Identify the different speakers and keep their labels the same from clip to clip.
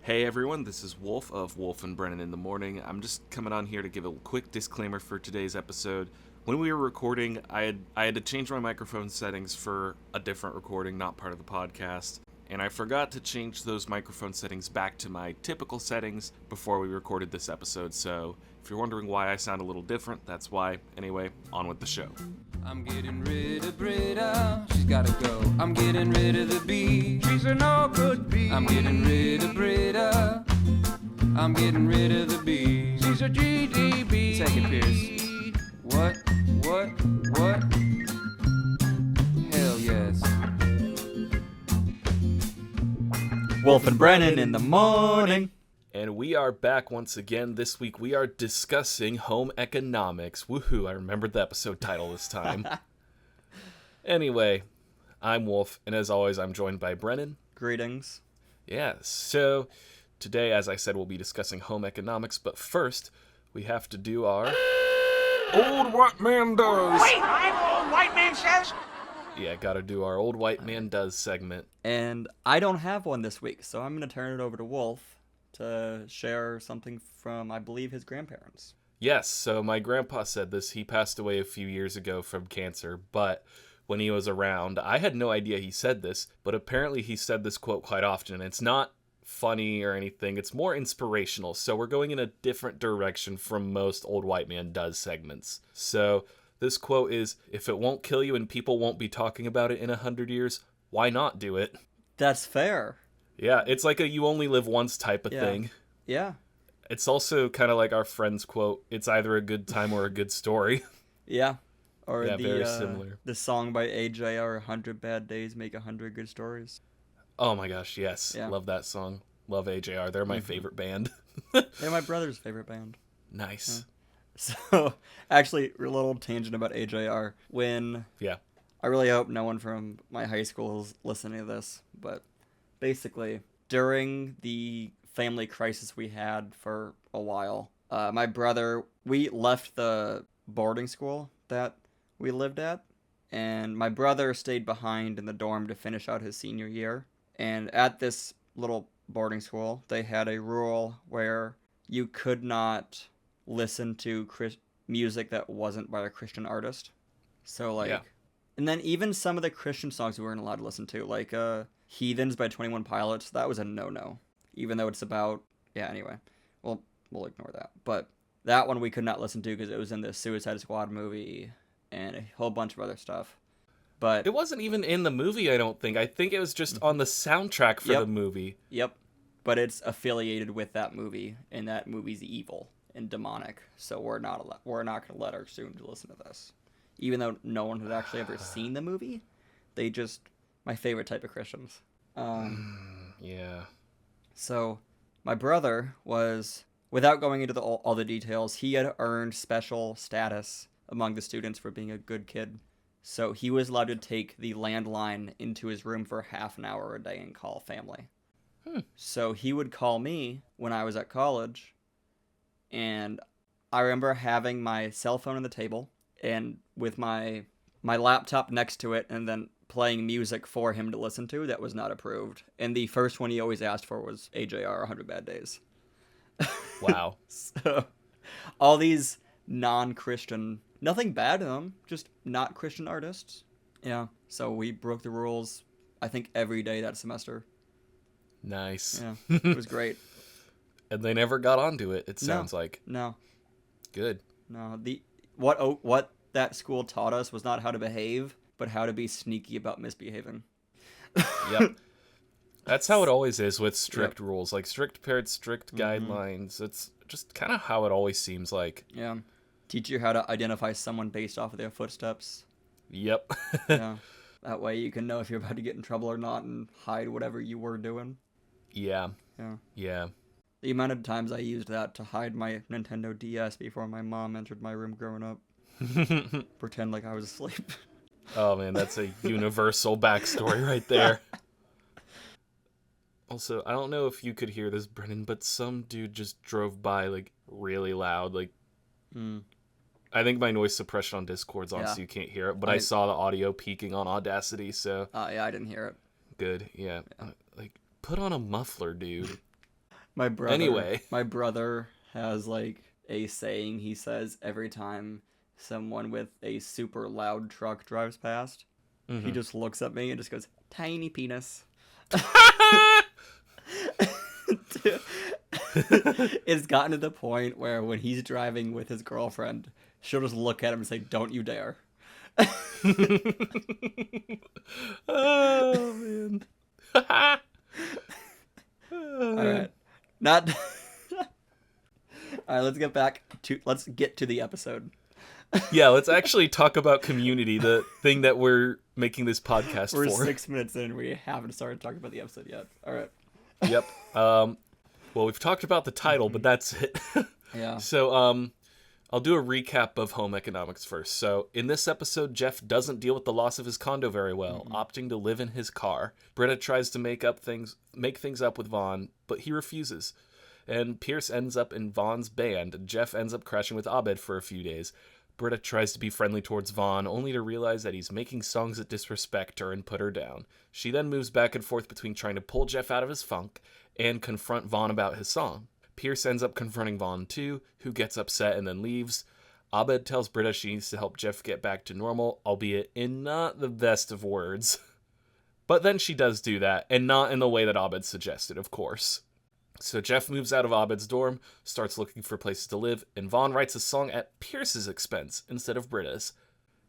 Speaker 1: Hey everyone, this is Wolf of Wolfe and Brennan in the Morning. I'm just coming on here to give a quick disclaimer for today's episode. When we were recording, I had to change my microphone settings for a different recording, not part of the podcast. And I forgot to change those microphone settings back to my typical settings before we recorded this episode. So if you're wondering why I sound a little different, that's why. Anyway, on with the show.
Speaker 2: I'm getting rid of Britta, she's gotta go. I'm getting rid of the bee, she's a no good bee. I'm getting rid of Britta, I'm getting rid of the bee, she's a GDB. Take it, Pierce. What? Hell yes.
Speaker 3: Wolfe and Brennan in the morning.
Speaker 1: And we are back once again. This week we are discussing home economics. Woohoo, I remembered the episode title this time. Anyway, I'm Wolf, and as always, I'm joined by Brennan.
Speaker 3: Greetings.
Speaker 1: Yeah, so today, as I said, we'll be discussing home economics, but first, we have to do our Old White Man Does.
Speaker 4: Wait, I'm Old White Man Says?
Speaker 1: Yeah, gotta do our Old White Man Does segment.
Speaker 3: And I don't have one this week, so I'm going to turn it over to Wolf to share something from, I believe, his grandparents.
Speaker 1: Yes, so my grandpa said this. He passed away a few years ago from cancer, but when he was around, I had no idea he said this, but apparently he said this quote quite often. It's not funny or anything. It's more inspirational, so we're going in a different direction from most Old White Man Does segments. So this quote is, if it won't kill you and people won't be talking about it in 100 years, why not do it?
Speaker 3: That's fair.
Speaker 1: Yeah, it's like a you only live once type of thing.
Speaker 3: Yeah.
Speaker 1: It's also kind of like our friend's quote, it's either a good time or a good story.
Speaker 3: Yeah. Or
Speaker 1: Yeah,
Speaker 3: the,
Speaker 1: very similar.
Speaker 3: The song by AJR, 100 Bad Days Make 100 Good Stories.
Speaker 1: Oh my gosh, yes.
Speaker 3: Yeah.
Speaker 1: Love that song. Love AJR. They're my favorite band.
Speaker 3: They're my brother's favorite band.
Speaker 1: Nice.
Speaker 3: So, actually, a little tangent about AJR.
Speaker 1: Yeah.
Speaker 3: I really hope no one from my high school is listening to this, but basically, during the family crisis we had for a while, my brother, we left the boarding school that we lived at, and my brother stayed behind in the dorm to finish out his senior year. And at this little boarding school, they had a rule where you could not listen to music that wasn't by a Christian artist. So, like, and then even some of the Christian songs we weren't allowed to listen to, like Heathens by 21 Pilots, that was a no-no. Even though it's about, anyway. Well, we'll ignore that. But that one we could not listen to because it was in the Suicide Squad movie and a whole bunch of other stuff. But
Speaker 1: it wasn't even in the movie, I don't think. I think it was just on the soundtrack for the movie.
Speaker 3: Yep. But it's affiliated with that movie, and that movie's evil and demonic. So we're not going to let our students listen to this. Even though no one had actually ever seen the movie, they just, my favorite type of Christians.
Speaker 1: Yeah.
Speaker 3: So my brother was, without going into all the details, he had earned special status among the students for being a good kid. So he was allowed to take the landline into his room for half an hour a day and call family. So he would call me when I was at college, and I remember having my cell phone on the table and with my laptop next to it, and then playing music for him to listen to that was not approved. And the first one he always asked for was AJR, 100 Bad Days.
Speaker 1: Wow.
Speaker 3: So all these non-Christian, nothing bad in them, just not Christian artists. Yeah, so we broke the rules, I think, every day that semester.
Speaker 1: Nice.
Speaker 3: Yeah, it was great.
Speaker 1: And they never got onto it, it sounds like.
Speaker 3: No.
Speaker 1: Good.
Speaker 3: No, what that school taught us was not how to behave, but how to be sneaky about misbehaving.
Speaker 1: Yep. That's how it always is with strict rules, like strict parents, strict guidelines. It's just kind of how it always seems like.
Speaker 3: Yeah. Teach you how to identify someone based off of their footsteps.
Speaker 1: Yep.
Speaker 3: Yeah. That way you can know if you're about to get in trouble or not and hide whatever you were doing.
Speaker 1: Yeah.
Speaker 3: Yeah.
Speaker 1: Yeah.
Speaker 3: The amount of times I used that to hide my Nintendo DS before my mom entered my room growing up. Pretend like I was asleep.
Speaker 1: Oh man, that's a universal backstory right there. Also, I don't know if you could hear this, Brennan, but some dude just drove by, like, really loud. Like, I think my noise suppression on Discord's on, so you can't hear it, but I saw the audio peaking on Audacity, so...
Speaker 3: Yeah, I didn't hear it.
Speaker 1: Good, yeah. Like, put on a muffler, dude. Anyway.
Speaker 3: My brother has like a saying he says every time someone with a super loud truck drives past. He just looks at me and just goes, "Tiny penis." It's gotten to the point where when he's driving with his girlfriend, she'll just look at him and say, "Don't you dare."
Speaker 1: Oh, man.
Speaker 3: All right. Not. All right, let's get to the episode.
Speaker 1: Yeah, let's actually talk about Community, the thing that we're making this podcast
Speaker 3: We're
Speaker 1: for.
Speaker 3: 6 minutes in, we haven't started talking about the episode yet. All right.
Speaker 1: Yep. Well, we've talked about the title, but that's it.
Speaker 3: Yeah.
Speaker 1: So, I'll do a recap of home economics first. So, in this episode, Jeff doesn't deal with the loss of his condo very well, opting to live in his car. Britta tries to make things up with Vaughn, but he refuses. And Pierce ends up in Vaughn's band, and Jeff ends up crashing with Abed for a few days. Britta tries to be friendly towards Vaughn, only to realize that he's making songs that disrespect her and put her down. She then moves back and forth between trying to pull Jeff out of his funk and confront Vaughn about his song. Pierce ends up confronting Vaughn too, who gets upset and then leaves. Abed tells Britta she needs to help Jeff get back to normal, albeit in not the best of words. But then she does do that, and not in the way that Abed suggested, of course. So Jeff moves out of Abed's dorm, starts looking for places to live, and Vaughn writes a song at Pierce's expense instead of Britta's.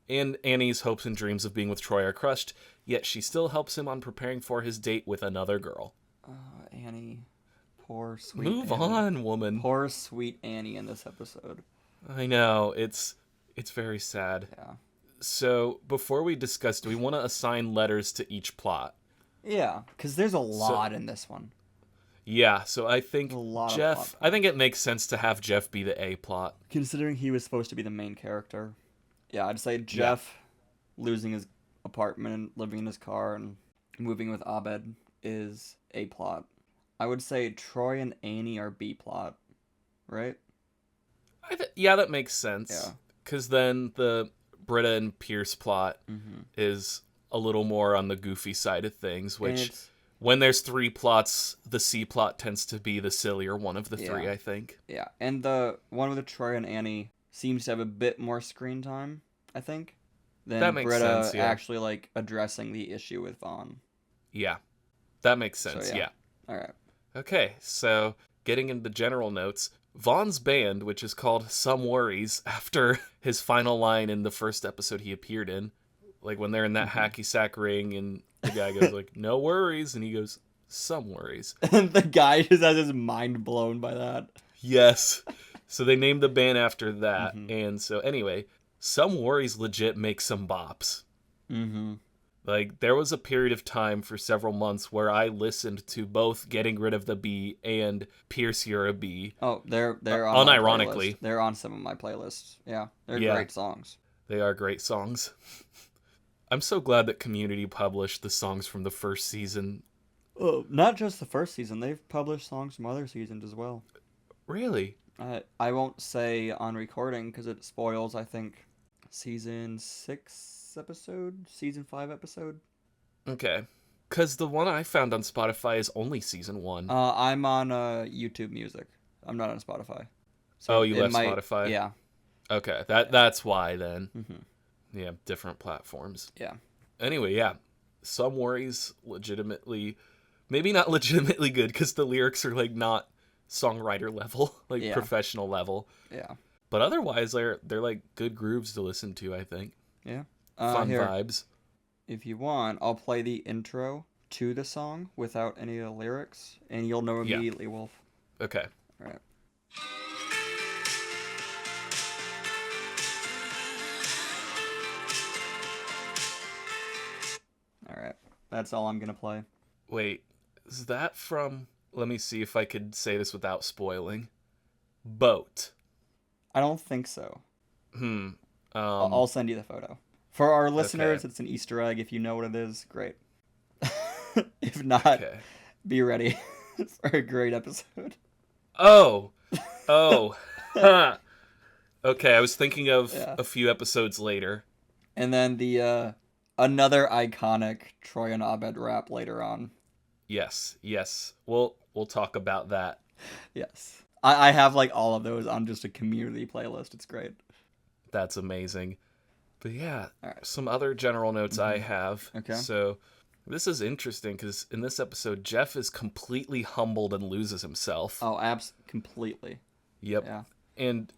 Speaker 1: And Annie's hopes and dreams of being with Troy are crushed, yet she still helps him on preparing for his date with another girl.
Speaker 3: Annie. Poor sweet
Speaker 1: Move
Speaker 3: Annie.
Speaker 1: on, woman.
Speaker 3: Poor sweet Annie in this episode.
Speaker 1: I know, it's very sad.
Speaker 3: Yeah.
Speaker 1: So, before we discuss, do we want to assign letters to each plot?
Speaker 3: Yeah, because there's a lot in this one.
Speaker 1: Yeah, so I think
Speaker 3: A lot of
Speaker 1: Jeff,
Speaker 3: plot.
Speaker 1: I think it makes sense to have Jeff be the A plot.
Speaker 3: Considering he was supposed to be the main character. Yeah, I'd say Jeff losing his apartment and living in his car and moving with Abed is A plot. I would say Troy and Annie are B plot, right?
Speaker 1: Yeah, that makes sense.
Speaker 3: Yeah.
Speaker 1: Because then the Britta and Pierce plot is a little more on the goofy side of things,
Speaker 3: And
Speaker 1: which
Speaker 3: it's-
Speaker 1: when there's three plots, the C plot tends to be the sillier one of the three,
Speaker 3: Yeah.
Speaker 1: I think.
Speaker 3: Yeah, and the one with Troy and Annie seems to have a bit more screen time, I think, than
Speaker 1: That makes
Speaker 3: Britta
Speaker 1: sense, yeah.
Speaker 3: actually like addressing the issue with Vaughn.
Speaker 1: Yeah, that makes sense,
Speaker 3: yeah.
Speaker 1: yeah.
Speaker 3: All right.
Speaker 1: Okay, so getting into general notes, Vaughn's band, which is called Some Worries, after his final line in the first episode he appeared in, like when they're in that hacky sack ring and the guy goes like, "No worries," and he goes, "Some worries."
Speaker 3: And the guy just has his mind blown by that.
Speaker 1: Yes. So they named the band after that. And so anyway, Some Worries legit makes some bops.
Speaker 3: Mm-hmm.
Speaker 1: Like, there was a period of time for several months where I listened to both Getting Rid of the B and Pierce You're a B.
Speaker 3: Oh, they're on my
Speaker 1: unironically.
Speaker 3: playlist. They're on some of my playlists. Yeah, they're
Speaker 1: Yeah.
Speaker 3: great songs.
Speaker 1: They are great songs. I'm so glad that Community published the songs from the first season.
Speaker 3: Oh, not just the first season. They've published songs from other seasons as well.
Speaker 1: Really?
Speaker 3: I won't say on recording because it spoils, I think, season 6 episode, season 5 episode.
Speaker 1: Okay. Because the one I found on Spotify is only season 1.
Speaker 3: I'm on YouTube Music. I'm not on Spotify.
Speaker 1: Oh, you
Speaker 3: it
Speaker 1: left Spotify?
Speaker 3: Yeah.
Speaker 1: Okay, that's why then.
Speaker 3: Mm-hmm.
Speaker 1: Yeah, different platforms.
Speaker 3: Yeah.
Speaker 1: Anyway, yeah. Some Worries legitimately, maybe not legitimately good because the lyrics are like not songwriter level, like
Speaker 3: Yeah.
Speaker 1: professional level.
Speaker 3: Yeah.
Speaker 1: But otherwise, they're like good grooves to listen to, I think.
Speaker 3: Yeah.
Speaker 1: Fun
Speaker 3: Here,
Speaker 1: vibes.
Speaker 3: if you want, I'll play the intro to the song without any of the lyrics, and you'll know
Speaker 1: Yeah.
Speaker 3: immediately, Wolf.
Speaker 1: Okay.
Speaker 3: All right. All right. That's all I'm gonna play.
Speaker 1: Wait, is that from? Let me see if I could say this without spoiling. Boat.
Speaker 3: I don't think so.
Speaker 1: I'll
Speaker 3: I'll send you the photo. For our listeners,
Speaker 1: Okay.
Speaker 3: it's an Easter egg. If you know what it is, great. If not,
Speaker 1: Okay.
Speaker 3: be ready for a great episode.
Speaker 1: Oh. Huh. Okay, I was thinking of
Speaker 3: Yeah.
Speaker 1: a few episodes later.
Speaker 3: And then the another iconic Troy and Abed rap later on.
Speaker 1: Yes. We'll talk about that
Speaker 3: Yes. I have like all of those on just a community playlist. It's great.
Speaker 1: That's amazing. But yeah,
Speaker 3: All right.
Speaker 1: some other general notes I have.
Speaker 3: Okay.
Speaker 1: So this is interesting because in this episode, Jeff is completely humbled and loses himself.
Speaker 3: Oh, completely.
Speaker 1: Yep.
Speaker 3: Yeah.
Speaker 1: And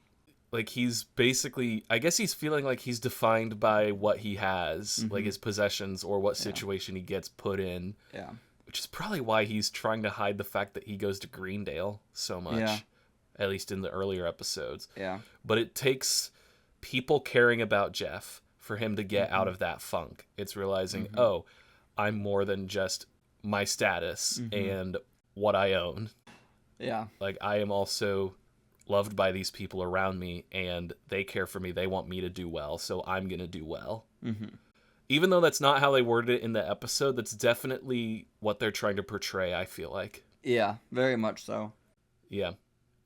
Speaker 1: like he's basically, I guess he's feeling like he's defined by what he has, like his possessions or what situation he gets put in.
Speaker 3: Yeah.
Speaker 1: Which is probably why he's trying to hide the fact that he goes to Greendale so much.
Speaker 3: Yeah.
Speaker 1: At least in the earlier episodes.
Speaker 3: Yeah.
Speaker 1: But it takes people caring about Jeff for him to get out of that funk. It's realizing, oh, I'm more than just my status and what I own.
Speaker 3: Yeah.
Speaker 1: Like, I am also loved by these people around me, and they care for me. They want me to do well, so I'm going to do well. Even though that's not how they worded it in the episode, that's definitely what they're trying to portray, I feel like.
Speaker 3: Yeah, very much so.
Speaker 1: Yeah.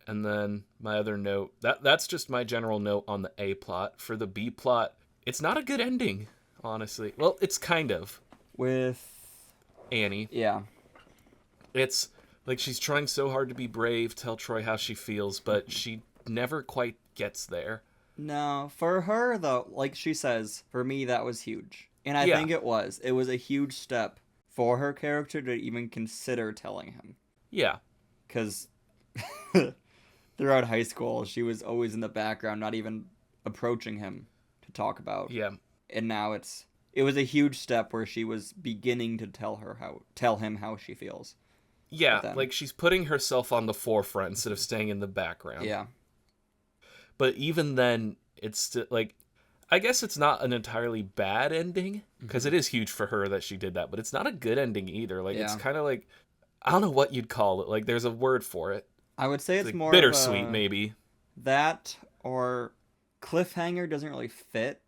Speaker 1: And then my other note, that's just my general note on the A plot. For the B plot, it's not a good ending, honestly. Well, it's kind of.
Speaker 3: With
Speaker 1: Annie.
Speaker 3: Yeah.
Speaker 1: It's like she's trying so hard to be brave, tell Troy how she feels, but she never quite gets there.
Speaker 3: No, for her though, like she says, for me that was huge. And I
Speaker 1: Yeah.
Speaker 3: think it was. It was a huge step for her character to even consider telling him.
Speaker 1: Yeah.
Speaker 3: Cuz throughout high school, she was always in the background, not even approaching him to talk about.
Speaker 1: Yeah.
Speaker 3: And now it was a huge step where she was beginning to tell him how she feels.
Speaker 1: Yeah,
Speaker 3: them.
Speaker 1: like she's putting herself on the forefront instead of staying in the background.
Speaker 3: Yeah.
Speaker 1: But even then, it's still, like, I guess it's not an entirely bad ending, because it is huge for her that she did that, but it's not a good ending either. Like, it's
Speaker 3: Yeah.
Speaker 1: kind of like, I don't know what you'd call it. Like, there's a word for it.
Speaker 3: I would say it's
Speaker 1: Like
Speaker 3: more
Speaker 1: bittersweet,
Speaker 3: of a,
Speaker 1: maybe.
Speaker 3: that or cliffhanger doesn't really fit,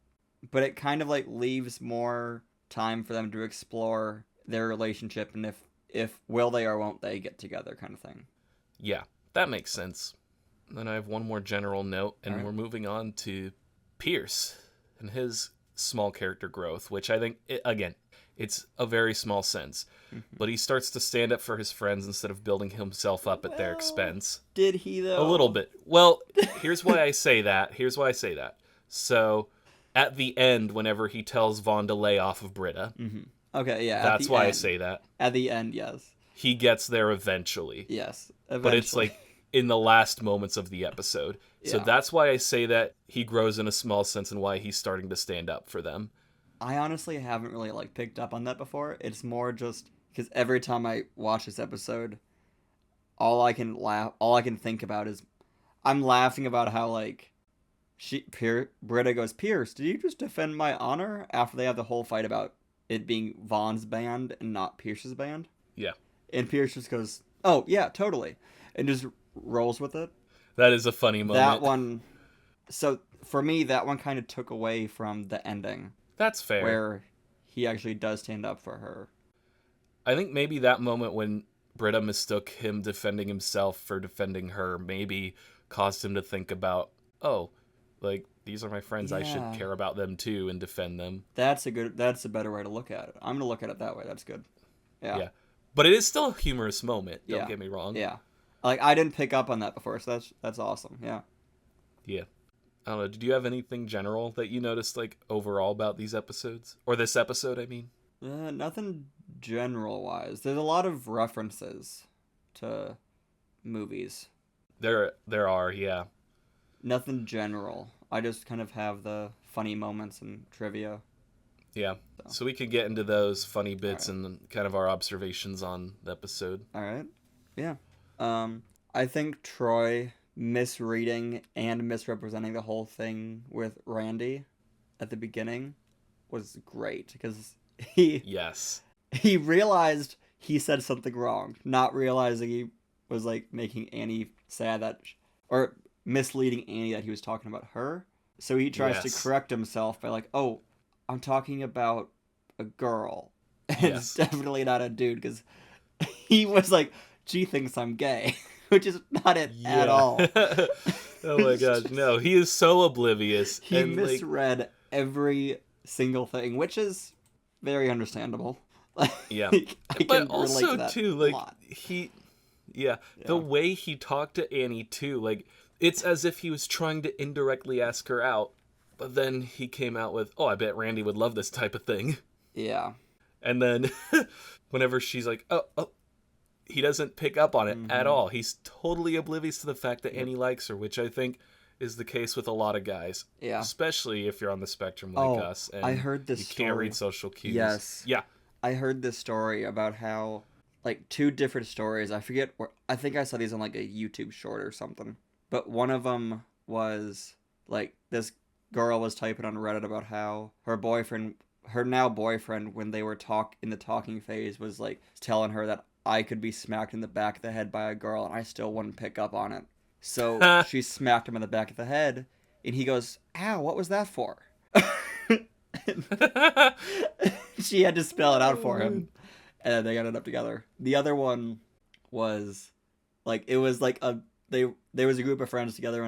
Speaker 3: but it kind of like leaves more time for them to explore their relationship and if will they or won't they get together kind of thing.
Speaker 1: Yeah, that makes sense. Then I have one more general note, and
Speaker 3: Alright.
Speaker 1: we're moving on to Pierce and his small character growth, which I think, again, it's a very small sense. But he starts to stand up for his friends instead of building himself up at their expense.
Speaker 3: Did he though?
Speaker 1: A little bit. Well, here's why I say that. So, at the end, whenever he tells Vaughn to lay off of Britta,
Speaker 3: Okay, yeah.
Speaker 1: that's why I say that.
Speaker 3: At the end, yes.
Speaker 1: He gets there eventually.
Speaker 3: Yes.
Speaker 1: But it's like in the last moments of the episode. So
Speaker 3: Yeah.
Speaker 1: that's why I say that he grows in a small sense and why he's starting to stand up for them.
Speaker 3: I honestly haven't really like picked up on that before. It's more just because every time I watch this episode, all I can think about is I'm laughing about how like Britta goes, Pierce, did you just defend my honor after they have the whole fight about it being Vaughn's band and not Pierce's band?
Speaker 1: Yeah.
Speaker 3: And Pierce just goes, oh yeah, totally, and just rolls with it.
Speaker 1: That is a funny moment.
Speaker 3: That one. So for me, that one kind of took away from the ending.
Speaker 1: That's fair.
Speaker 3: Where he actually does stand up for her.
Speaker 1: I think maybe that moment when Britta mistook him defending himself for defending her maybe caused him to think about, oh, like, these are my friends. I should
Speaker 3: Yeah.
Speaker 1: care about them too and defend them.
Speaker 3: That's a better way to look at it. I'm going to look at it that way. That's good. Yeah.
Speaker 1: But it is still a humorous moment. Don't
Speaker 3: Yeah.
Speaker 1: get me wrong.
Speaker 3: Yeah. Like, I didn't pick up on that before, so that's awesome. Yeah.
Speaker 1: Yeah. I don't know. Did you have anything general that you noticed, like, overall about these episodes? Or this episode, I mean?
Speaker 3: Nothing general-wise. There's a lot of references to movies.
Speaker 1: There are, yeah.
Speaker 3: Nothing general. I just kind of have the funny moments and trivia.
Speaker 1: Yeah. So we could get into those funny bits
Speaker 3: Alright.
Speaker 1: and kind of our observations on the episode.
Speaker 3: All right. Yeah. I think Troy misreading and misrepresenting the whole thing with Randy at the beginning was great because
Speaker 1: Yes.
Speaker 3: he realized he said something wrong, not realizing he was like making Annie sad that or misleading Annie that he was talking about her. So he tries
Speaker 1: Yes.
Speaker 3: to correct himself by like, "Oh, I'm talking about a girl." And
Speaker 1: Yes.
Speaker 3: it's definitely not a dude because he was like, "She thinks I'm gay," which is not it at all.
Speaker 1: Oh my gosh, no. He is so oblivious.
Speaker 3: He
Speaker 1: and, like,
Speaker 3: misread every single thing, which is very understandable.
Speaker 1: Yeah.
Speaker 3: I can
Speaker 1: but
Speaker 3: relate
Speaker 1: also
Speaker 3: to that
Speaker 1: too,
Speaker 3: a
Speaker 1: like
Speaker 3: lot.
Speaker 1: Yeah. The way he talked to Annie, too, like, it's as if he was trying to indirectly ask her out, but then he came out with, oh, I bet Randy would love this type of thing.
Speaker 3: Yeah.
Speaker 1: And then whenever she's like, oh, he doesn't pick up on it at all. He's totally oblivious to the fact that Annie likes her, which I think is the case with a lot of guys.
Speaker 3: Yeah.
Speaker 1: Especially if you're on the spectrum like us. And
Speaker 3: I heard this
Speaker 1: you
Speaker 3: story.
Speaker 1: can't read social cues.
Speaker 3: Yes.
Speaker 1: Yeah.
Speaker 3: I heard this story about how, like, 2 different stories. I forget where. I think I saw these on, like, a YouTube short or something. But one of them was, like, this girl was typing on Reddit about how her now boyfriend, when they were in the talking phase, was, like, telling her that I could be smacked in the back of the head by a girl and I still wouldn't pick up on it. So she smacked him in the back of the head, and he goes, ow, what was that for? She had to spell it out for him, and then they ended up together. The other one was, like, it was like there was a group of friends together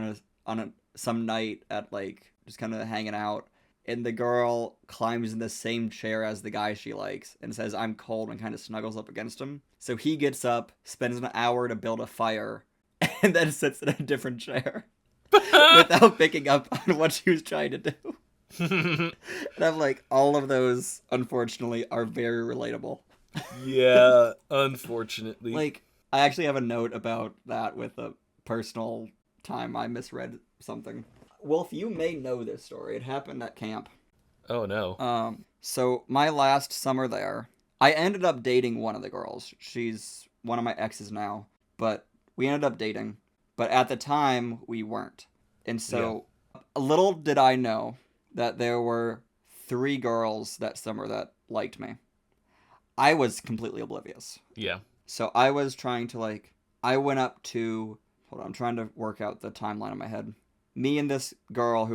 Speaker 3: on some night at, like, just kind of hanging out, and the girl climbs in the same chair as the guy she likes and says, I'm cold, and kind of snuggles up against him. So he gets up, spends an hour to build a fire, and then sits in a different chair without picking up on what she was trying to do. And I'm like, all of those, unfortunately, are very relatable.
Speaker 1: Yeah, unfortunately.
Speaker 3: Like, I actually have a note about that with a personal time I misread something. Wolf, you may know this story. It happened at camp.
Speaker 1: Oh, no.
Speaker 3: So my last summer there, I ended up dating one of the girls. She's one of my exes now, but we ended up dating. But at the time, we weren't. And so, little did I know that there were 3 girls that summer that liked me. I was completely oblivious.
Speaker 1: Yeah.
Speaker 3: So I was trying to, like, I went up to, hold on, I'm trying to work out the timeline in my head. Me and this girl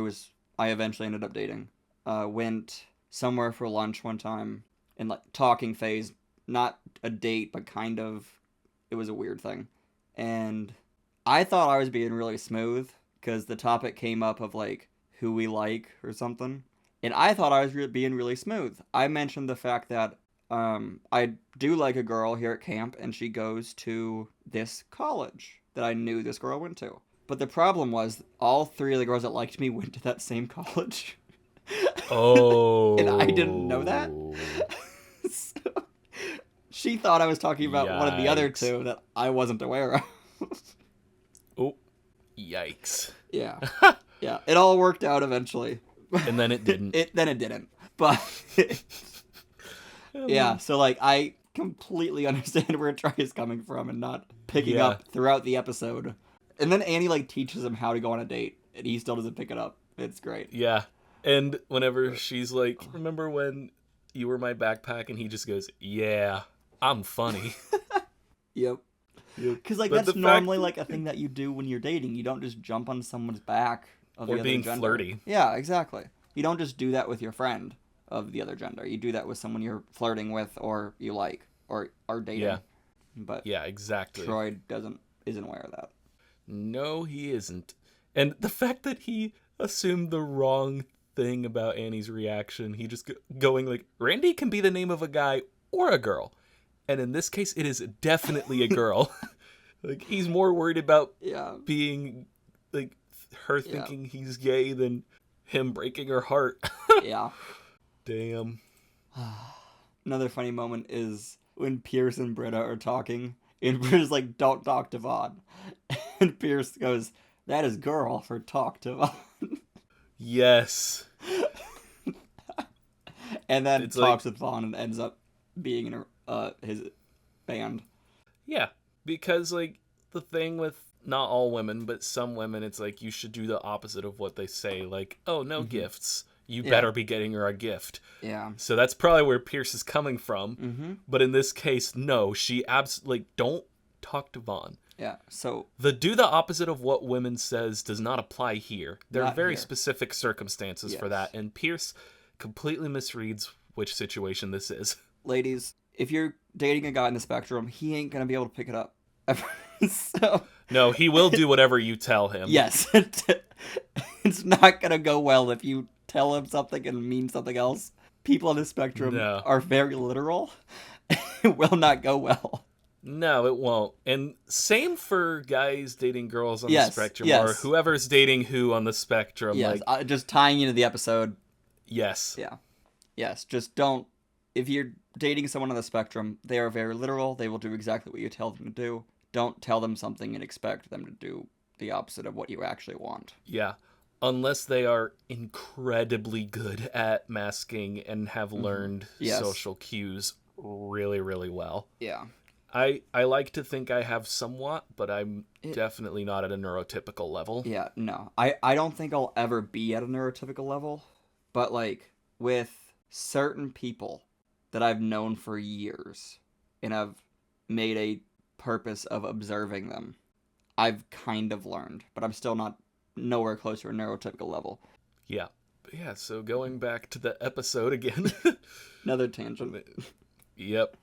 Speaker 3: I eventually ended up dating, went somewhere for lunch one time in, like, talking phase. Not a date, but kind of, it was a weird thing. And I thought I was being really smooth because the topic came up of, like, who we like or something. And I thought I was being really smooth. I mentioned the fact that I do like a girl here at camp, and she goes to this college that I knew this girl went to. But the problem was, all 3 of the girls that liked me went to that same college.
Speaker 1: Oh.
Speaker 3: And I didn't know that. So, she thought I was talking about one of the other 2 that I wasn't aware of.
Speaker 1: Oh, yikes.
Speaker 3: Yeah. Yeah, it all worked out eventually.
Speaker 1: And then it didn't.
Speaker 3: Then it didn't. But, yeah, so, like, I completely understand where Trey is coming from and not picking up throughout the episode. And then Annie, like, teaches him how to go on a date, and he still doesn't pick it up. It's great.
Speaker 1: Yeah. And whenever she's like, remember when you were my backpack? And he just goes, yeah, I'm funny.
Speaker 3: Yep. Because, like, that's normally, like, a thing that you do when you're dating. You don't just jump on someone's back of the other gender.
Speaker 1: Or being flirty.
Speaker 3: Yeah, exactly. You don't just do that with your friend of the other gender. You do that with someone you're flirting with or you like or are dating.
Speaker 1: Yeah.
Speaker 3: But
Speaker 1: yeah, exactly.
Speaker 3: Troy isn't aware of that.
Speaker 1: No, he isn't. And the fact that he assumed the wrong thing about Annie's reaction, he just going like, Randy can be the name of a guy or a girl. And in this case, it is definitely a girl. Like, he's more worried about being, like, her thinking he's gay than him breaking her heart.
Speaker 3: Yeah.
Speaker 1: Damn.
Speaker 3: Another funny moment is when Pierce and Britta are talking, and Britta's like, don't talk to Vaughn. And Pierce goes, that is girl for talk to Vaughn.
Speaker 1: Yes.
Speaker 3: And then talks with Vaughn and ends up being in his band.
Speaker 1: Yeah, because, like, the thing with not all women, but some women, it's like you should do the opposite of what they say. Like, oh, no gifts. You better be getting her a gift.
Speaker 3: Yeah.
Speaker 1: So that's probably where Pierce is coming from.
Speaker 3: Mm-hmm.
Speaker 1: But in this case, no. She absolutely, don't talk to Vaughn.
Speaker 3: Yeah, so...
Speaker 1: do the opposite of what women says does not apply here. There are very
Speaker 3: here.
Speaker 1: Specific circumstances for that. And Pierce completely misreads which situation this is.
Speaker 3: Ladies, if you're dating a guy in the spectrum, he ain't going to be able to pick it up. So...
Speaker 1: No, he will do whatever you tell him.
Speaker 3: Yes. It's not going to go well if you tell him something and mean something else. People on the spectrum are very literal. It will not go well.
Speaker 1: No, it won't. And same for guys dating girls on the
Speaker 3: Yes,
Speaker 1: spectrum,
Speaker 3: yes.
Speaker 1: or whoever's dating who on the spectrum.
Speaker 3: Yes,
Speaker 1: Like,
Speaker 3: just tying into the episode.
Speaker 1: yes.
Speaker 3: Yeah. Yes, just don't. If you're dating someone on the spectrum, they are very literal. They will do exactly what you tell them to do. Don't tell them something and expect them to do the opposite of what you actually want.
Speaker 1: Yeah. Unless they are incredibly good at masking and have learned
Speaker 3: Yes.
Speaker 1: social cues really, really well.
Speaker 3: Yeah.
Speaker 1: I like to think I have somewhat, but I'm definitely not at a neurotypical level.
Speaker 3: Yeah, no. I don't think I'll ever be at a neurotypical level, but like with certain people that I've known for years and I've made a purpose of observing them, I've kind of learned, but I'm still not nowhere close to a neurotypical level.
Speaker 1: Yeah. But yeah, so going back to the episode again.
Speaker 3: Another tangent.
Speaker 1: Yep.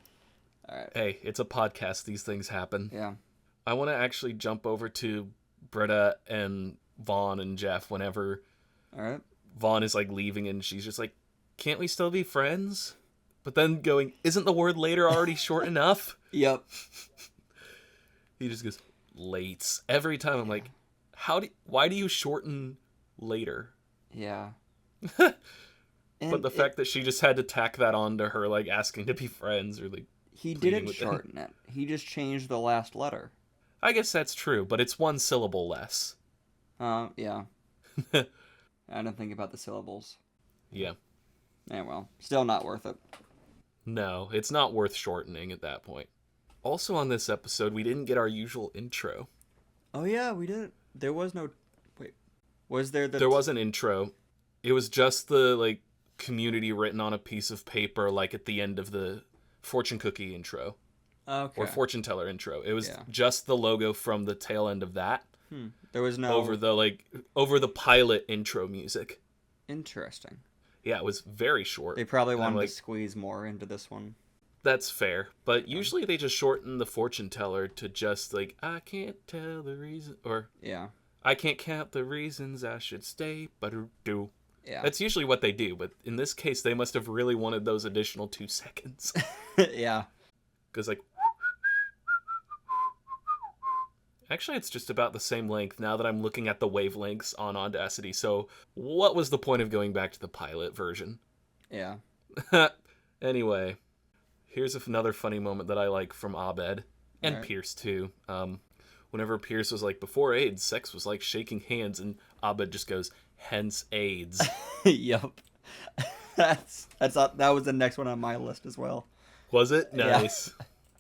Speaker 3: All right.
Speaker 1: Hey, it's a podcast. These things happen.
Speaker 3: Yeah.
Speaker 1: I want to actually jump over to Britta and Vaughn and Jeff whenever
Speaker 3: All right.
Speaker 1: Vaughn is like leaving and she's just like, can't we still be friends? But then going, isn't the word later already short enough?
Speaker 3: Yep.
Speaker 1: He just goes, lates. Every time I'm like, why do you shorten later?
Speaker 3: Yeah.
Speaker 1: But the fact that she just had to tack that on to her, like asking to be friends or like,
Speaker 3: he
Speaker 1: pleading
Speaker 3: didn't
Speaker 1: with them.
Speaker 3: shorten it. He just changed the last letter.
Speaker 1: I guess that's true, but it's one syllable less.
Speaker 3: Yeah. I didn't think about the syllables.
Speaker 1: Yeah.
Speaker 3: Yeah, well, still not worth it.
Speaker 1: No, it's not worth shortening at that point. Also on this episode, we didn't get our usual intro.
Speaker 3: Oh yeah, we did. There was no. Wait, was there the?
Speaker 1: There was an intro. It was just the like community written on a piece of paper, like at the end of the fortune cookie intro
Speaker 3: Okay.
Speaker 1: or fortune teller intro. It was
Speaker 3: Yeah.
Speaker 1: just the logo from the tail end of that
Speaker 3: There was no.
Speaker 1: over the pilot intro music.
Speaker 3: Interesting.
Speaker 1: Yeah, it was very short.
Speaker 3: They probably
Speaker 1: And I'm
Speaker 3: wanted
Speaker 1: like,
Speaker 3: to squeeze more into this one.
Speaker 1: that's fair, but usually they just shorten the fortune teller to just like, I can't tell the reason, or
Speaker 3: Yeah.
Speaker 1: I can't count the reasons I should stay, but do.
Speaker 3: Yeah.
Speaker 1: That's usually what they do, but in this case, they must have really wanted those additional 2 seconds.
Speaker 3: Yeah.
Speaker 1: Because, like, actually, it's just about the same length now that I'm looking at the wavelengths on Audacity. So, what was the point of going back to the pilot version?
Speaker 3: Yeah.
Speaker 1: Anyway, here's another funny moment that I like from Abed and
Speaker 3: Alright.
Speaker 1: Pierce too. Whenever Pierce was like, before AIDS, sex was like shaking hands, and Abed just goes, hence AIDS.
Speaker 3: Yep. That was the next one on my list as well.
Speaker 1: Was it?
Speaker 3: Yeah.
Speaker 1: Nice.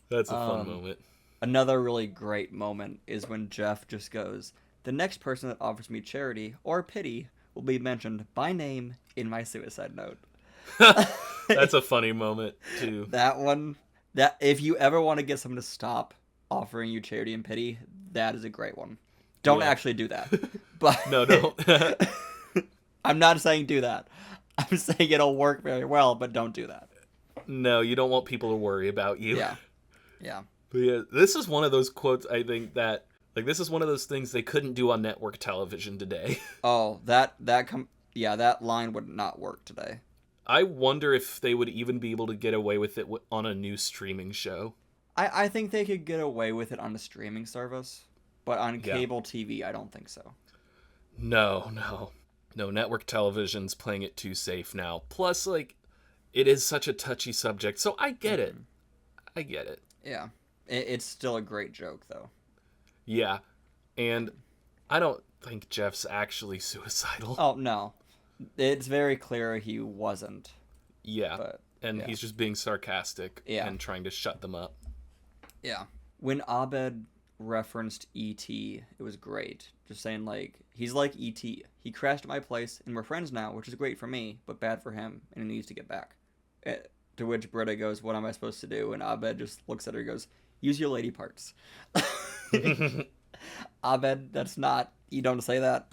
Speaker 1: That's a fun moment.
Speaker 3: Another really great moment is when Jeff just goes, the next person that offers me charity or pity will be mentioned by name in my suicide note.
Speaker 1: That's a funny moment too.
Speaker 3: That one, that if you ever want to get someone to stop offering you charity and pity, that is a great one. Don't
Speaker 1: Yeah.
Speaker 3: actually do that. But
Speaker 1: No, don't.
Speaker 3: I'm not saying do that. I'm saying it'll work very well, but don't do that.
Speaker 1: No, you don't want people to worry about you.
Speaker 3: Yeah. Yeah.
Speaker 1: But yeah, this is one of those quotes I think that, like, this is one of those things they couldn't do on network television today.
Speaker 3: Oh, that line would not work today.
Speaker 1: I wonder if they would even be able to get away with it on a new streaming show.
Speaker 3: I think they could get away with it on a streaming service, but on
Speaker 1: Yeah.
Speaker 3: cable TV, I don't think so.
Speaker 1: No, network television's playing it too safe now. Plus, like, it is such a touchy subject, so I get it. I get it.
Speaker 3: Yeah. It's still a great joke, though.
Speaker 1: Yeah, and I don't think Jeff's actually suicidal.
Speaker 3: Oh, no. It's very clear he wasn't.
Speaker 1: Yeah,
Speaker 3: But,
Speaker 1: and
Speaker 3: yeah.
Speaker 1: he's just being sarcastic
Speaker 3: Yeah.
Speaker 1: and trying to shut them up.
Speaker 3: Yeah. When Abed referenced E.T., it was great. Just saying, like, he's like E.T. He crashed at my place, and we're friends now, which is great for me, but bad for him, and he needs to get back. To which Britta goes, what am I supposed to do? And Abed just looks at her and goes, use your lady parts. Abed, that's not, you don't say that.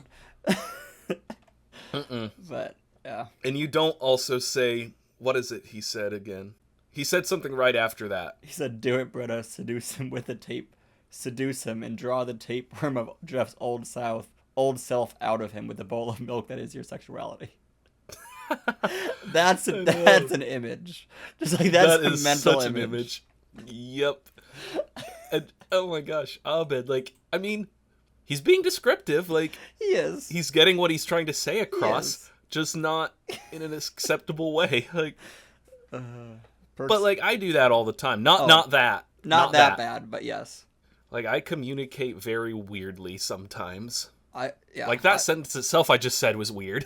Speaker 3: But, yeah.
Speaker 1: And you don't also say, what is it he said again? He said something right after that.
Speaker 3: He said, do it, Britta. Seduce him with a tape. Seduce him and draw the tapeworm of Jeff's old self out of him with the bowl of milk that is your sexuality. That's an image. Just like that's
Speaker 1: That
Speaker 3: a
Speaker 1: is
Speaker 3: mental
Speaker 1: such
Speaker 3: image.
Speaker 1: an image. Yep. And, oh my gosh, Abed, like, I mean, he's being descriptive, like,
Speaker 3: He is.
Speaker 1: he's getting what he's trying to say across,
Speaker 3: is.
Speaker 1: just not in an acceptable way. Like,
Speaker 3: Perks-
Speaker 1: but like I do that all the time. Not
Speaker 3: Oh.
Speaker 1: not that.
Speaker 3: not that bad, but yes.
Speaker 1: Like I communicate very weirdly sometimes.
Speaker 3: Yeah.
Speaker 1: Like that sentence itself I just said was weird.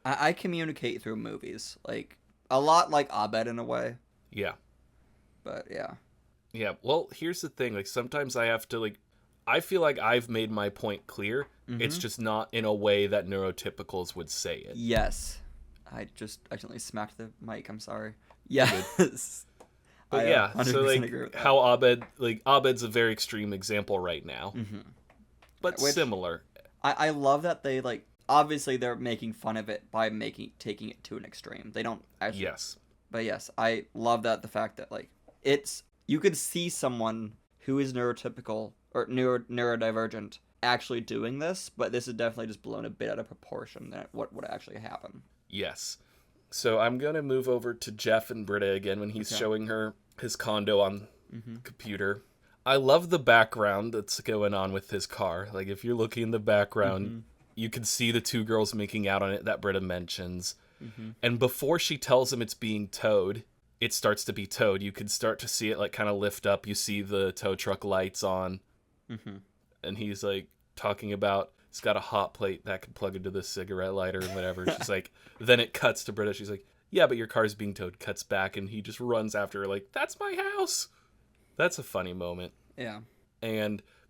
Speaker 3: I communicate through movies, like a lot like Abed in a way,
Speaker 1: Yeah.
Speaker 3: but yeah.
Speaker 1: Yeah. Well, here's the thing. Like sometimes I have to like I feel like I've made my point clear. It's just not in a way that neurotypicals would say it.
Speaker 3: Yes. I just accidentally smacked the mic. I'm sorry. Yes.
Speaker 1: But
Speaker 3: I,
Speaker 1: yeah,
Speaker 3: 100%
Speaker 1: so like
Speaker 3: agree with that.
Speaker 1: how Abed's a very extreme example right now. But
Speaker 3: Which-
Speaker 1: similar.
Speaker 3: I love that they like obviously they're making fun of it by taking it to an extreme. They don't actually.
Speaker 1: Yes.
Speaker 3: But yes, I love that the fact that like it's you could see someone who is neurotypical or neurodivergent actually doing this, but this is definitely just blown a bit out of proportion than what would actually happen.
Speaker 1: Yes. So I'm going to move over to Jeff and Britta again when he's showing her his condo on the computer. I love the background that's going on with his car. Like, if you're looking in the background, you can see the two girls making out on it that Britta mentions. And before she tells him it's being towed, it starts to be towed. You can start to see it, like, kind of lift up. You see the tow truck lights on. And he's, like, talking about it's got a hot plate that could plug into the cigarette lighter and whatever. She's like, then it cuts to Britta. She's like, yeah, but your car's being towed. Cuts back, and he just runs after her like, that's my house. That's a funny moment.
Speaker 3: Yeah.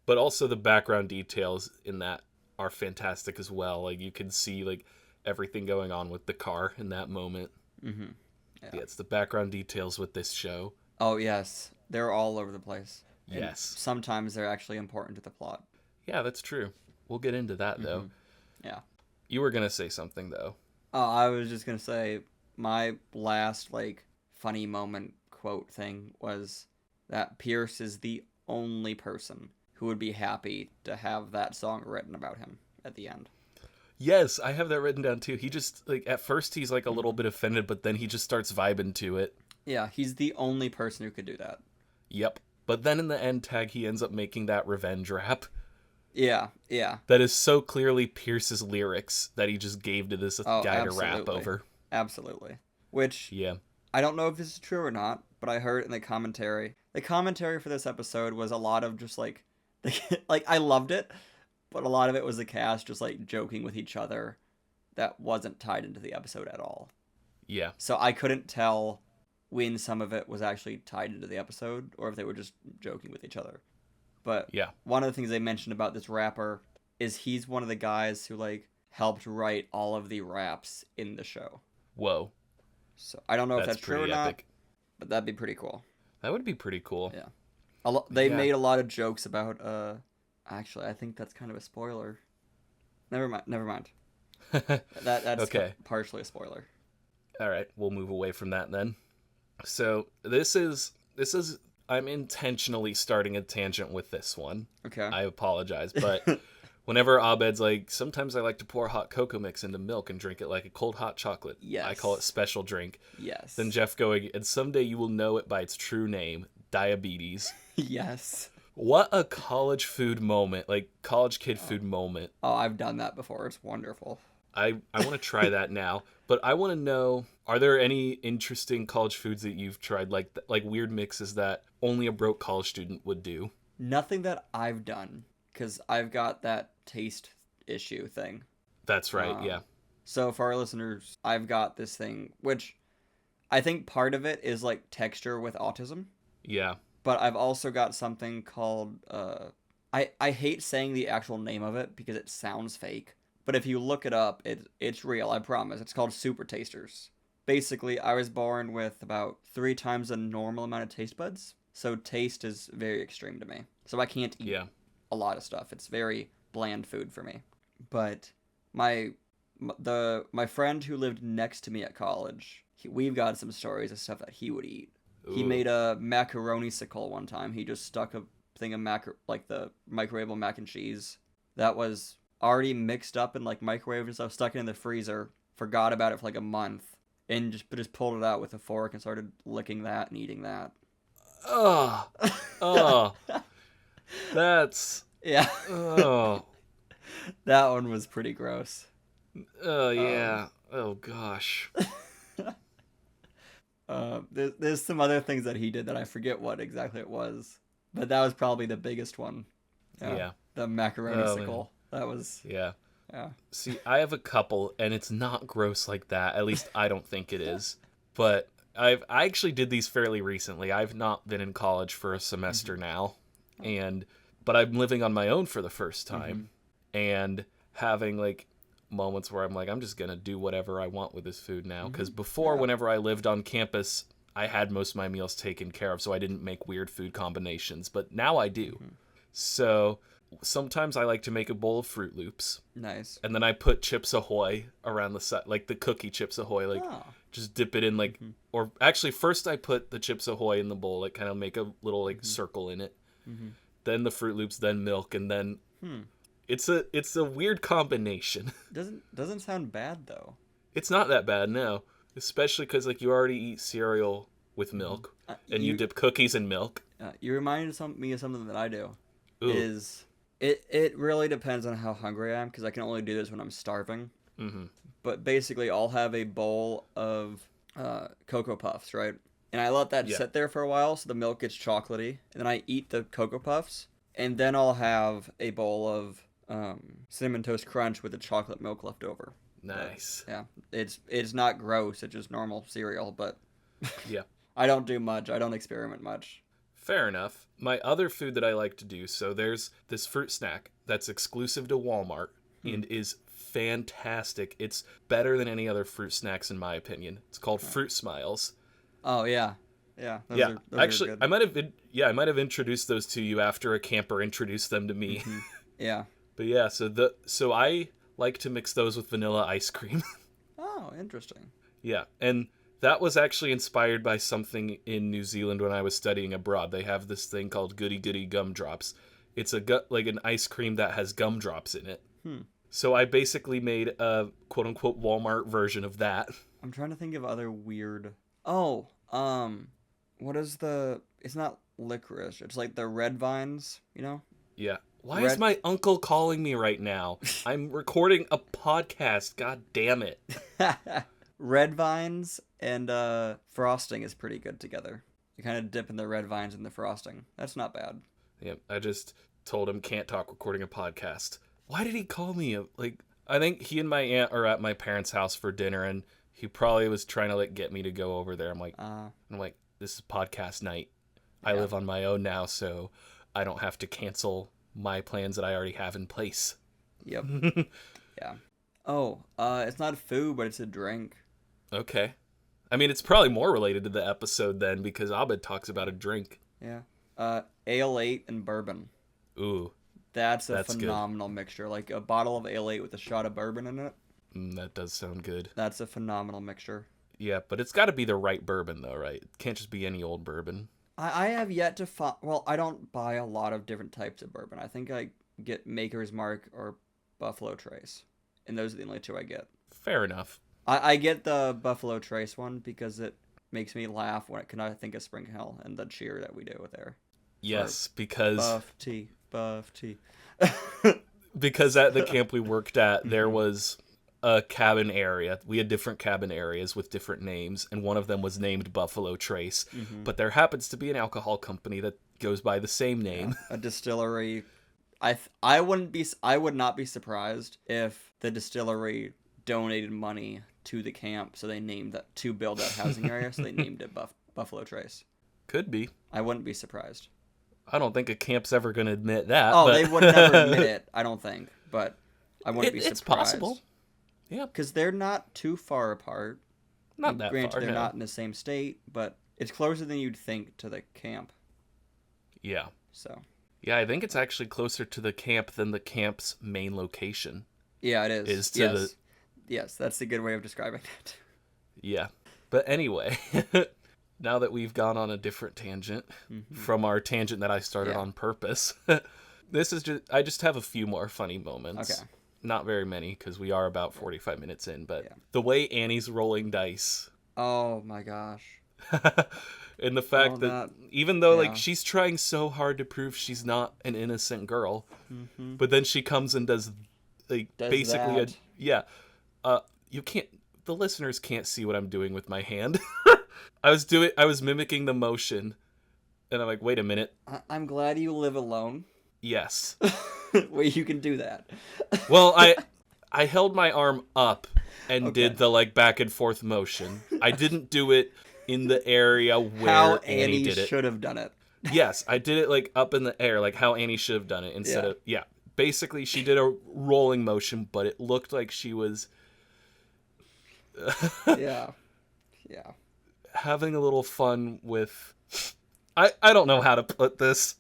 Speaker 1: But also the background details in that are fantastic as well. Like, you can see, like, everything going on with the car in that moment. Yeah, it's the background details with this show.
Speaker 3: Oh, yes. They're all over the place. And
Speaker 1: Yes.
Speaker 3: sometimes they're actually important to the plot.
Speaker 1: Yeah, that's true. We'll get into that, though.
Speaker 3: Yeah.
Speaker 1: You were going to say something, though.
Speaker 3: Oh, I was just going to say my last, like, funny moment quote thing was that Pierce is the only person who would be happy to have that song written about him at the end.
Speaker 1: Yes, I have that written down, too. He just, like, at first he's, like, a little bit offended, but then he just starts vibing to it.
Speaker 3: Yeah, he's the only person who could do that.
Speaker 1: Yep. But then in the end tag, he ends up making that revenge rap.
Speaker 3: Yeah.
Speaker 1: That is so clearly Pierce's lyrics that he just gave to this guy to rap
Speaker 3: absolutely.
Speaker 1: over.
Speaker 3: Absolutely. Which,
Speaker 1: Yeah.
Speaker 3: I don't know if this is true or not, but I heard in the commentary. The commentary for this episode was a lot of just, like, like, I loved it, but a lot of it was the cast just, like, joking with each other that wasn't tied into the episode at all.
Speaker 1: Yeah.
Speaker 3: So I couldn't tell when some of it was actually tied into the episode or if they were just joking with each other. But
Speaker 1: Yeah.
Speaker 3: one of the things they mentioned about this rapper is he's one of the guys who, like, helped write all of the raps in the show.
Speaker 1: Whoa.
Speaker 3: So I don't know if that's true or
Speaker 1: pretty
Speaker 3: not,
Speaker 1: epic.
Speaker 3: but that'd be pretty cool.
Speaker 1: That would be pretty cool.
Speaker 3: Yeah. They
Speaker 1: Yeah.
Speaker 3: made a lot of jokes about, actually, I think that's kind of a spoiler. Never mind. That's
Speaker 1: Okay.
Speaker 3: partially a spoiler.
Speaker 1: All right, we'll move away from that then. So this is I'm intentionally starting a tangent with this one.
Speaker 3: Okay.
Speaker 1: I apologize, but whenever Abed's like, sometimes I like to pour hot cocoa mix into milk and drink it like a cold hot chocolate.
Speaker 3: Yes.
Speaker 1: I call it special drink.
Speaker 3: Yes.
Speaker 1: Then Jeff going, and someday you will know it by its true name, diabetes.
Speaker 3: Yes.
Speaker 1: What a college food moment, like college kid food moment.
Speaker 3: Oh, I've done that before. It's wonderful.
Speaker 1: I want to try that now, but I want to know, are there any interesting college foods that you've tried, like weird mixes that only a broke college student would do?
Speaker 3: Nothing that I've done, because I've got that taste issue thing.
Speaker 1: That's right, yeah.
Speaker 3: So for our listeners, I've got this thing, which I think part of it is like texture with autism.
Speaker 1: Yeah.
Speaker 3: But I've also got something called, I hate saying the actual name of it because it sounds fake. But if you look it up, it's real, I promise. It's called super tasters. Basically, I was born with about 3 times the normal amount of taste buds. So taste is very extreme to me. So I can't eat a lot of stuff. It's very bland food for me. But my friend who lived next to me at college, we've got some stories of stuff that he would eat.
Speaker 1: Ooh.
Speaker 3: He made a macaroni-sicle one time. He just stuck a thing of like the microwavable mac and cheese that was already mixed up in like microwave and stuff, stuck it in the freezer, forgot about it for like a month, and just pulled it out with a fork and started licking that and eating that.
Speaker 1: Oh. That's
Speaker 3: Yeah.
Speaker 1: oh
Speaker 3: That one was pretty gross.
Speaker 1: oh yeah. Oh gosh.
Speaker 3: There's some other things that he did that I forget what exactly it was, but that was probably the biggest one.
Speaker 1: Yeah.
Speaker 3: The macaroni
Speaker 1: Oh,
Speaker 3: sickle. That was
Speaker 1: Yeah.
Speaker 3: yeah.
Speaker 1: See, I have a couple, and it's not gross like that. At least I don't think it is. But I actually did these fairly recently. I've not been in college for a semester now, but I'm living on my own for the first time, and having like moments where I'm like, I'm just gonna do whatever I want with this food now. Because before, whenever I lived on campus, I had most of my meals taken care of, so I didn't make weird food combinations. But now I do. So sometimes I like to make a bowl of Fruit Loops.
Speaker 3: Nice.
Speaker 1: And then I put Chips Ahoy around the side, like the cookie Chips Ahoy, like just dip it in like, or actually first I put the Chips Ahoy in the bowl, like kind of make a little like circle in it. Then the Fruit Loops, then milk, and then it's a weird combination.
Speaker 3: Doesn't sound bad though.
Speaker 1: It's not that bad, no. Especially because like you already eat cereal with milk, and you dip cookies in milk.
Speaker 3: You reminded me of something that I do.
Speaker 1: Ooh.
Speaker 3: Is it really depends on how hungry I am, because I can only do this when I'm starving. But basically I'll have a bowl of Cocoa Puffs, right? And I let that sit there for a while so the milk gets chocolatey, and then I eat the Cocoa Puffs, and then I'll have a bowl of Cinnamon Toast Crunch with the chocolate milk left over.
Speaker 1: Nice.
Speaker 3: Yeah, it's not gross, it's just normal cereal, but
Speaker 1: Yeah.
Speaker 3: I don't do much, I don't experiment much.
Speaker 1: Fair enough. My other food that I like to do, so there's this fruit snack that's exclusive to Walmart and is fantastic. It's better than any other fruit snacks in my opinion. It's called Fruit Smiles.
Speaker 3: Oh yeah. Those
Speaker 1: Actually,
Speaker 3: are good.
Speaker 1: I might have introduced those to you after a camper introduced them to me.
Speaker 3: Yeah.
Speaker 1: But yeah, so I like to mix those with vanilla ice cream.
Speaker 3: Oh, interesting.
Speaker 1: Yeah, and that was actually inspired by something in New Zealand when I was studying abroad. They have this thing called Goody Goody Gumdrops. It's like an ice cream that has gumdrops in it. So I basically made a quote-unquote Walmart version of that.
Speaker 3: I'm trying to think of other weird... Oh, what is the... It's not licorice. It's like the red vines, you know?
Speaker 1: Yeah. Why is my uncle calling me right now? I'm recording a podcast. God damn it.
Speaker 3: Red vines and frosting is pretty good together. You kind of dip in the red vines in the frosting. That's not bad.
Speaker 1: Yeah, I just told him can't talk recording a podcast. Why did he call me? Like, I think he and my aunt are at my parents' house for dinner, and he probably was trying to like get me to go over there. I'm like, this is podcast night. I live on my own now, so I don't have to cancel my plans that I already have in place.
Speaker 3: Yep. Yeah. Oh, it's not food, but it's a drink.
Speaker 1: Okay. I mean, it's probably more related to the episode then, because Abed talks about a drink.
Speaker 3: Yeah. Ale 8 and bourbon.
Speaker 1: Ooh.
Speaker 3: That's phenomenal mixture. Like a bottle of Ale 8 with a shot of bourbon in it.
Speaker 1: That does sound good.
Speaker 3: That's a phenomenal mixture.
Speaker 1: Yeah, but it's got to be the right bourbon, though, right? It can't just be any old bourbon.
Speaker 3: I have yet to find... Well, I don't buy a lot of different types of bourbon. I think I get Maker's Mark or Buffalo Trace. And those are the only two I get.
Speaker 1: Fair enough.
Speaker 3: I get the Buffalo Trace one because it makes me laugh when I think of Spring Hill and the cheer that we do with there.
Speaker 1: Yes, because...
Speaker 3: Buff tea.
Speaker 1: Because at the camp we worked at, there was a cabin area. We had different cabin areas with different names, and one of them was named Buffalo Trace. But there happens to be an alcohol company that goes by the same name.
Speaker 3: Yeah, a distillery. I would not be surprised if the distillery donated money to the camp, so they named that to build that housing area, so they named it Buffalo Trace.
Speaker 1: Could be.
Speaker 3: I wouldn't be surprised.
Speaker 1: I don't think a camp's ever going to admit that.
Speaker 3: Oh,
Speaker 1: but...
Speaker 3: they would never admit it, I don't think. But I wouldn't be surprised.
Speaker 1: It's possible. Yeah.
Speaker 3: Because they're not too far apart.
Speaker 1: Not that
Speaker 3: Granted,
Speaker 1: far,
Speaker 3: they're
Speaker 1: no.
Speaker 3: not in the same state, but it's closer than you'd think to the camp.
Speaker 1: Yeah.
Speaker 3: So.
Speaker 1: Yeah, I think it's actually closer to the camp than the camp's main location.
Speaker 3: Yeah, it is.
Speaker 1: Is to the...
Speaker 3: Yes, that's a good way of describing it.
Speaker 1: Yeah. But anyway... Now that we've gone on a different tangent from our tangent that I started on purpose, I just have a few more funny moments.
Speaker 3: Okay.
Speaker 1: Not very many, because we are about 45 minutes in, but the way Annie's rolling dice.
Speaker 3: Oh my gosh.
Speaker 1: And the fact
Speaker 3: Oh,
Speaker 1: that even though
Speaker 3: yeah.
Speaker 1: like she's trying so hard to prove she's not an innocent girl,
Speaker 3: Mm-hmm.
Speaker 1: but then she comes and does like
Speaker 3: Does
Speaker 1: basically
Speaker 3: that.
Speaker 1: you can't, the listeners can't see what I'm doing with my hand. I was mimicking the motion, and I'm like, wait a minute.
Speaker 3: I'm glad you live alone.
Speaker 1: Yes.
Speaker 3: Where you can do that.
Speaker 1: Well, I held my arm up and
Speaker 3: Okay.
Speaker 1: did the like back and forth motion. I didn't do it in the area where
Speaker 3: How
Speaker 1: Annie
Speaker 3: Annie
Speaker 1: did it.
Speaker 3: should have done it.
Speaker 1: Yes, I did it like up in the air, like how Annie should have done it instead
Speaker 3: Yeah.
Speaker 1: of Basically, she did a rolling motion, but it looked like she was
Speaker 3: Yeah.
Speaker 1: having a little fun with. I don't know how to put this.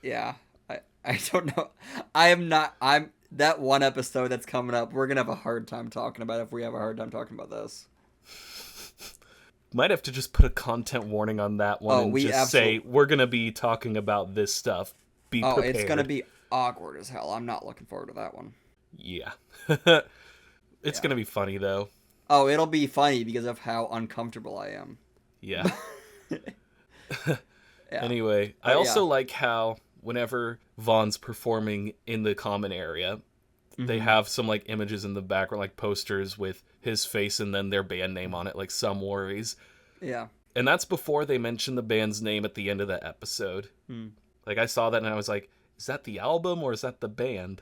Speaker 3: Yeah. I don't know. I'm that one episode that's coming up, we're gonna have a hard time talking about it if we have a hard time talking about this.
Speaker 1: Might have to just put a content warning on that one and just say we're gonna be talking about this stuff. Be prepared.
Speaker 3: It's gonna be awkward as hell. I'm not looking forward to that one.
Speaker 1: Yeah. It's gonna be funny though.
Speaker 3: Oh, it'll be funny because of how uncomfortable I am.
Speaker 1: Yeah.
Speaker 3: Yeah.
Speaker 1: Anyway, I also like how whenever Vaughn's performing in the common area, they have some like images in the background, like posters with his face and then their band name on it, like Some Worries.
Speaker 3: Yeah.
Speaker 1: And that's before they mention the band's name at the end of the episode. Like I saw that and I was like, is that the album or is that the band?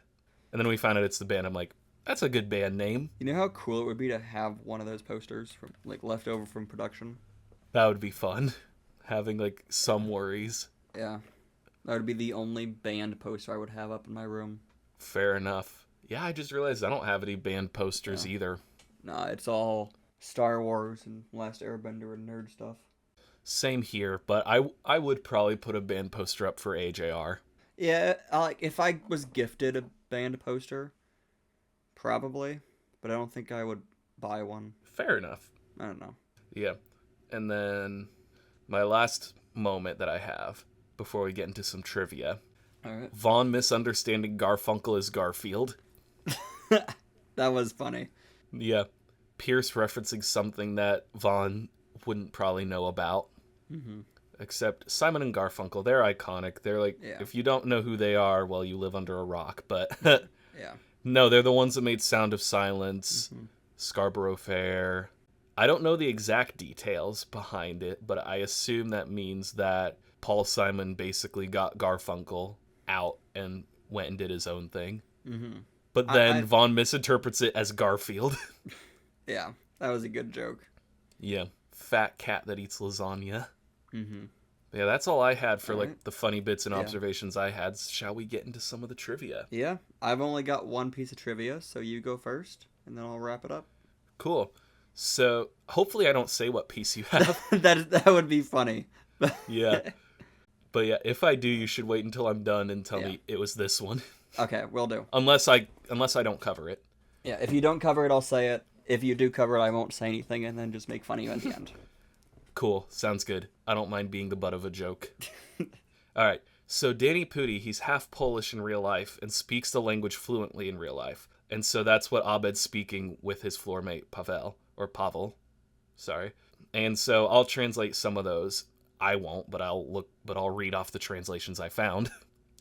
Speaker 1: And then we found out it's the band. I'm like, that's a good band name.
Speaker 3: You know how cool it would be to have one of those posters from like left over from production?
Speaker 1: That would be fun. Having like Some Worries.
Speaker 3: Yeah. That would be the only band poster I would have up in my room.
Speaker 1: Fair enough. Yeah, I just realized I don't have any band posters either.
Speaker 3: Nah, it's all Star Wars and Last Airbender and nerd stuff.
Speaker 1: Same here, but I would probably put a band poster up for AJR.
Speaker 3: Yeah, like if I was gifted a band poster, probably, but I don't think I would buy one.
Speaker 1: Fair enough.
Speaker 3: I don't know.
Speaker 1: Yeah. And then my last moment that I have before we get into some trivia.
Speaker 3: All right.
Speaker 1: Vaughn misunderstanding Garfunkel as Garfield.
Speaker 3: That was funny.
Speaker 1: Yeah. Pierce referencing something that Vaughn wouldn't probably know about.
Speaker 3: Mm-hmm.
Speaker 1: Except Simon and Garfunkel, they're iconic. They're like, if you don't know who they are, well, you live under a rock. But
Speaker 3: Yeah.
Speaker 1: no, they're the ones that made Sound of Silence, Scarborough Fair. I don't know the exact details behind it, but I assume that means that Paul Simon basically got Garfunkel out and went and did his own thing.
Speaker 3: Mm-hmm.
Speaker 1: But then Vaughn misinterprets it as Garfield.
Speaker 3: Yeah, that was a good joke.
Speaker 1: Yeah, fat cat that eats lasagna.
Speaker 3: Mm-hmm.
Speaker 1: Yeah, that's all I had for
Speaker 3: All
Speaker 1: like
Speaker 3: right.
Speaker 1: the funny bits and observations I had. Shall we get into some of the trivia?
Speaker 3: Yeah, I've only got one piece of trivia, so you go first, and then I'll wrap it up.
Speaker 1: Cool. So hopefully I don't say what piece you have.
Speaker 3: that would be funny.
Speaker 1: Yeah. But yeah, if I do, you should wait until I'm done and tell me it was this one.
Speaker 3: Okay, will do.
Speaker 1: Unless I don't cover it.
Speaker 3: Yeah, if you don't cover it, I'll say it. If you do cover it, I won't say anything, and then just make fun of you at the end.
Speaker 1: Cool. Sounds good. I don't mind being the butt of a joke. All right. So Danny Pudi, he's half Polish in real life and speaks the language fluently in real life. And so that's what Abed's speaking with his floor mate, Pavel. Sorry. And so I'll translate some of those. I won't, but I'll read off the translations I found.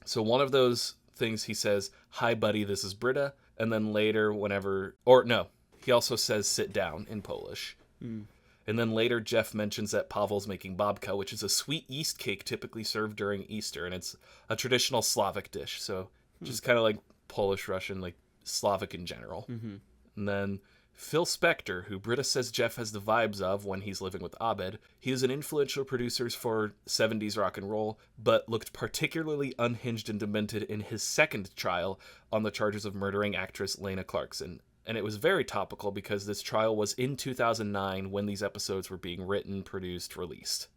Speaker 1: So one of those things he says, "Hi buddy, this is Britta." And then later he also says "sit down" in Polish. And then later Jeff mentions that Pavel's making babka, which is a sweet yeast cake typically served during Easter, and it's a traditional Slavic dish. So just kind of like Polish, Russian, like Slavic in general. And then Phil Spector, who Britta says Jeff has the vibes of when he's living with Abed. He is an influential producer for 70s rock and roll, but looked particularly unhinged and demented in his second trial on the charges of murdering actress Lena Clarkson. And it was very topical because this trial was in 2009 when these episodes were being written, produced, released.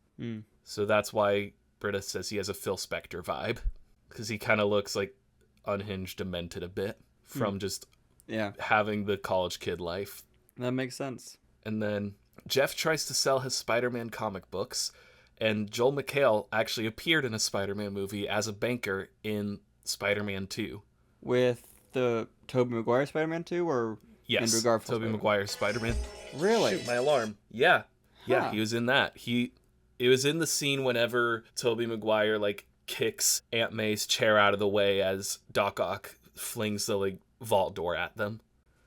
Speaker 1: So that's why Britta says he has a Phil Spector vibe, because he kind of looks like unhinged, demented a bit from just having the college kid life.
Speaker 3: That makes sense.
Speaker 1: And then Jeff tries to sell his Spider-Man comic books, and Joel McHale actually appeared in a Spider-Man movie as a banker in Spider-Man 2.
Speaker 3: With the Tobey Maguire Spider-Man 2 or
Speaker 1: Yes,
Speaker 3: Andrew Garfield
Speaker 1: Tobey
Speaker 3: Spider-Man?
Speaker 1: Maguire's Spider-Man.
Speaker 3: Really?
Speaker 1: Shoot, my alarm. Yeah. Yeah,
Speaker 3: Huh.
Speaker 1: he was in that. It was in the scene whenever Tobey Maguire like kicks Aunt May's chair out of the way as Doc Ock flings the like vault door at them.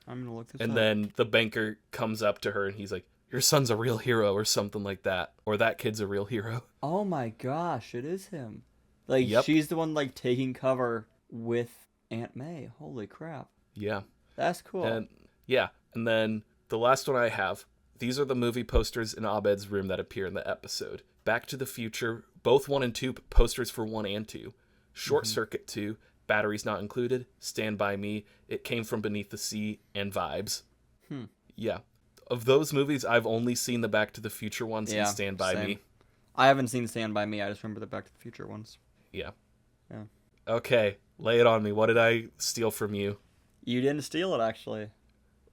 Speaker 3: I'm gonna look this
Speaker 1: And
Speaker 3: up.
Speaker 1: then the banker comes up to her and he's like, "Your son's a real hero," or something like that. Or that kid's a real hero.
Speaker 3: Oh my gosh, it is him. Like,
Speaker 1: Yep.
Speaker 3: she's the one, like, taking cover with Aunt May. Holy crap.
Speaker 1: Yeah.
Speaker 3: That's cool.
Speaker 1: And yeah. And then the last one I have, these are the movie posters in Abed's room that appear in the episode. Back to the Future, both 1 and 2 posters for 1 and 2. Short Circuit 2, Batteries Not Included, Stand By Me, It Came From Beneath the Sea, and Vibes. Yeah. Of those movies, I've only seen the Back to the Future ones and Stand By
Speaker 3: same.
Speaker 1: Me.
Speaker 3: I haven't seen Stand By Me. I just remember the Back to the Future ones.
Speaker 1: Yeah.
Speaker 3: Yeah.
Speaker 1: Okay, lay it on me. What did I steal from you?
Speaker 3: You didn't steal it, actually.